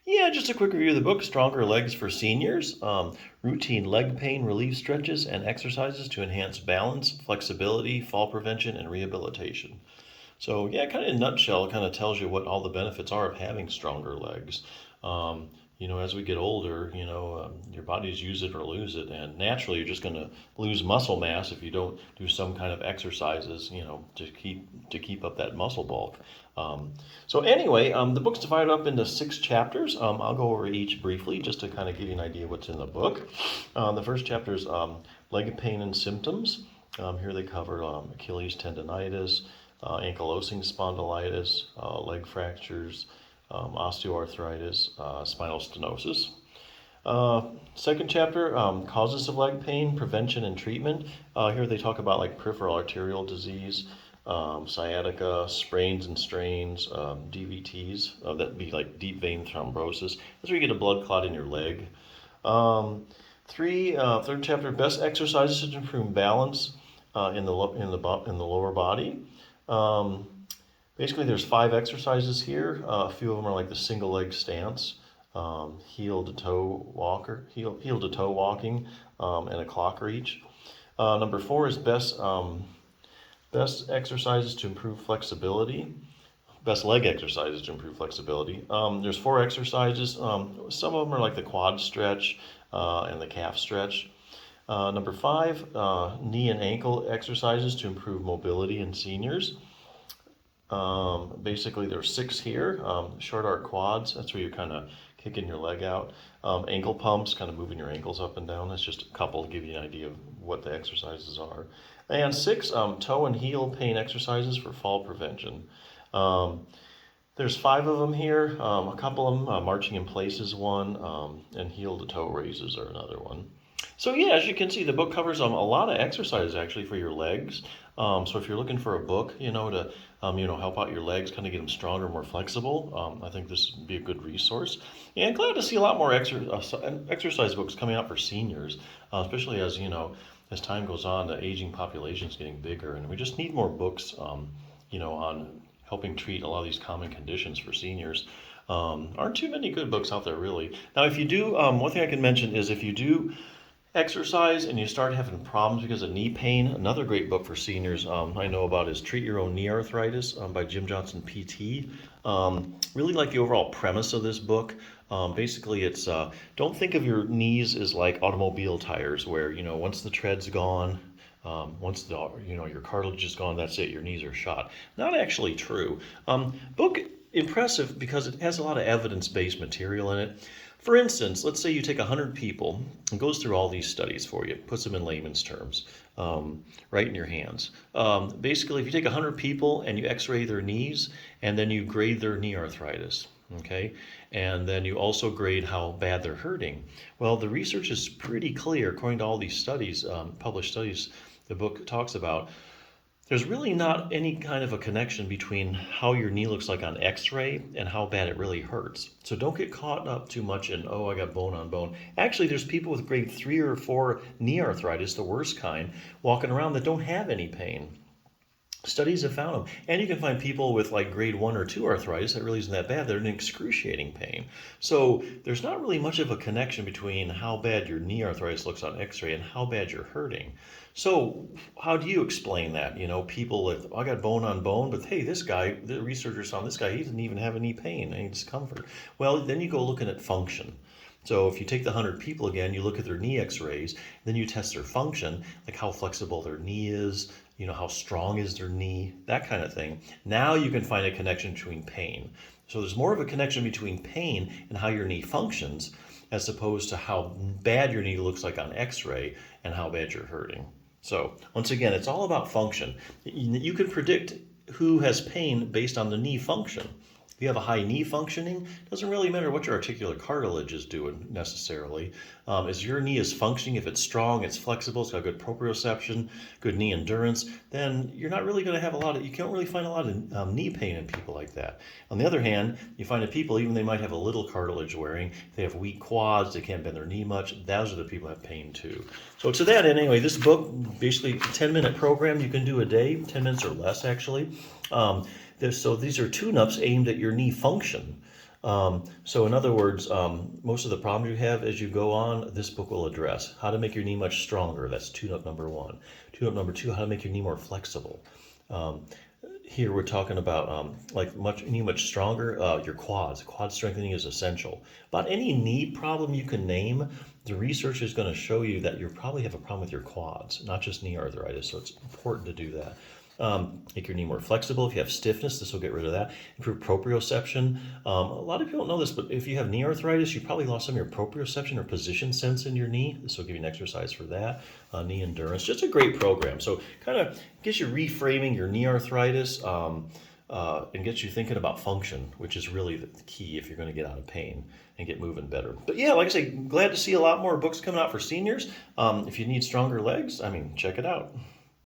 Yeah, just a quick review of the book, Stronger Legs for Seniors. Routine leg pain relief stretches and exercises to enhance balance, flexibility, fall prevention, and rehabilitation. So yeah, kind of in a nutshell, it kind of tells you what all the benefits are of having stronger legs. Um, as we get older, your bodies use it or lose it, and naturally you're just going to lose muscle mass if you don't do some kind of exercises, to keep up that muscle bulk. So anyway, the book's divided up into 6 chapters. I'll go over each briefly just to kind of give you an idea what's in the book. The first chapter is leg pain and symptoms. Here they cover Achilles tendonitis, ankylosing spondylitis, leg fractures, osteoarthritis, spinal stenosis. Second chapter, causes of leg pain, prevention and treatment. Here they talk about like peripheral arterial disease, sciatica, sprains and strains, DVTs. That'd be like deep vein thrombosis. That's where you get a blood clot in your leg. Third chapter, best exercises to improve balance in the lower body. Um, Basically, there's 5 exercises here. A few of them are like the single leg stance, heel to toe heel to toe walking, and a clock reach. Number 4 is best exercises to improve flexibility. Best leg exercises to improve flexibility. There's 4 exercises. Some of them are like the quad stretch and the calf stretch. Number 5, knee and ankle exercises to improve mobility in seniors. Basically, there's 6 here. Short arc quads, that's where you're kind of kicking your leg out. Ankle pumps, kind of moving your ankles up and down. That's just a couple to give you an idea of what the exercises are. And 6, toe and heel pain exercises for fall prevention. There's 5 of them here. A couple of them, marching in place is one, and heel to toe raises are another one. So yeah, as you can see, the book covers a lot of exercises actually for your legs. So if you're looking for a book, to help out your legs, kind of get them stronger, more flexible, I think this would be a good resource. And glad to see a lot more exercise books coming out for seniors, especially as time goes on, the aging population is getting bigger, and we just need more books, on helping treat a lot of these common conditions for seniors. Aren't too many good books out there, really. Now, if you do, one thing I can mention is if you do exercise and you start having problems because of knee pain, another great book for seniors I know about is Treat Your Own Knee Arthritis by Jim Johnson PT. Really like the overall premise of this book. Basically, it's don't think of your knees as like automobile tires where, once the tread's gone, once your cartilage is gone, that's it, your knees are shot. Not actually true. Book impressive because it has a lot of evidence-based material in it. For instance, let's say you take 100 people and goes through all these studies for you, puts them in layman's terms, right in your hands. Basically, if you take 100 people and you x-ray their knees and then you grade their knee arthritis, okay, and then you also grade how bad they're hurting. Well, the research is pretty clear, according to all these studies, published studies the book talks about. There's really not any kind of a connection between how your knee looks like on x-ray and how bad it really hurts. So don't get caught up too much in, oh, I got bone on bone. Actually, there's people with grade 3 or 4 knee arthritis, the worst kind, walking around that don't have any pain. Studies have found them. And you can find people with like grade 1 or 2 arthritis that really isn't that bad. They're in excruciating pain. So there's not really much of a connection between how bad your knee arthritis looks on x-ray and how bad you're hurting. So how do you explain that? People with, I got bone on bone, but hey, this guy, the researchers found this guy, he didn't even have any pain, any discomfort. Well, then you go looking at function. So if you take the 100 people again, you look at their knee x-rays, then you test their function, like how flexible their knee is, how strong is their knee, that kind of thing. Now you can find a connection between pain. So there's more of a connection between pain and how your knee functions as opposed to how bad your knee looks like on x-ray and how bad you're hurting. So once again, it's all about function. You can predict who has pain based on the knee function. If you have a high knee functioning, it doesn't really matter what your articular cartilage is doing necessarily. As your knee is functioning, if it's strong, it's flexible, it's got good proprioception, good knee endurance, then you're not really going to have you can't really find a lot of knee pain in people like that. On the other hand, you find that people, even they might have a little cartilage wearing, they have weak quads, they can't bend their knee much, those are the people who have pain too. So to that end, anyway, this book, basically a 10-minute program you can do a day, 10 minutes or less actually. So these are tune-ups aimed at your knee function. So in other words, most of the problems you have as you go on, this book will address. How to make your knee much stronger. That's tune-up number one. Tune-up number two, how to make your knee more flexible. Um, Here we're talking about like much stronger. Your quads. Quad strengthening is essential. About any knee problem you can name, the research is going to show you that you probably have a problem with your quads, not just knee arthritis. So it's important to do that. Make your knee more flexible. If you have stiffness, this will get rid of that. Improve proprioception. A lot of people don't know this, but if you have knee arthritis, you probably lost some of your proprioception or position sense in your knee. This will give you an exercise for that. Knee endurance. Just a great program. So kind of gets you reframing your knee arthritis and gets you thinking about function, which is really the key if you're going to get out of pain and get moving better. But yeah, like I say, glad to see a lot more books coming out for seniors. If you need stronger legs, I mean, check it out.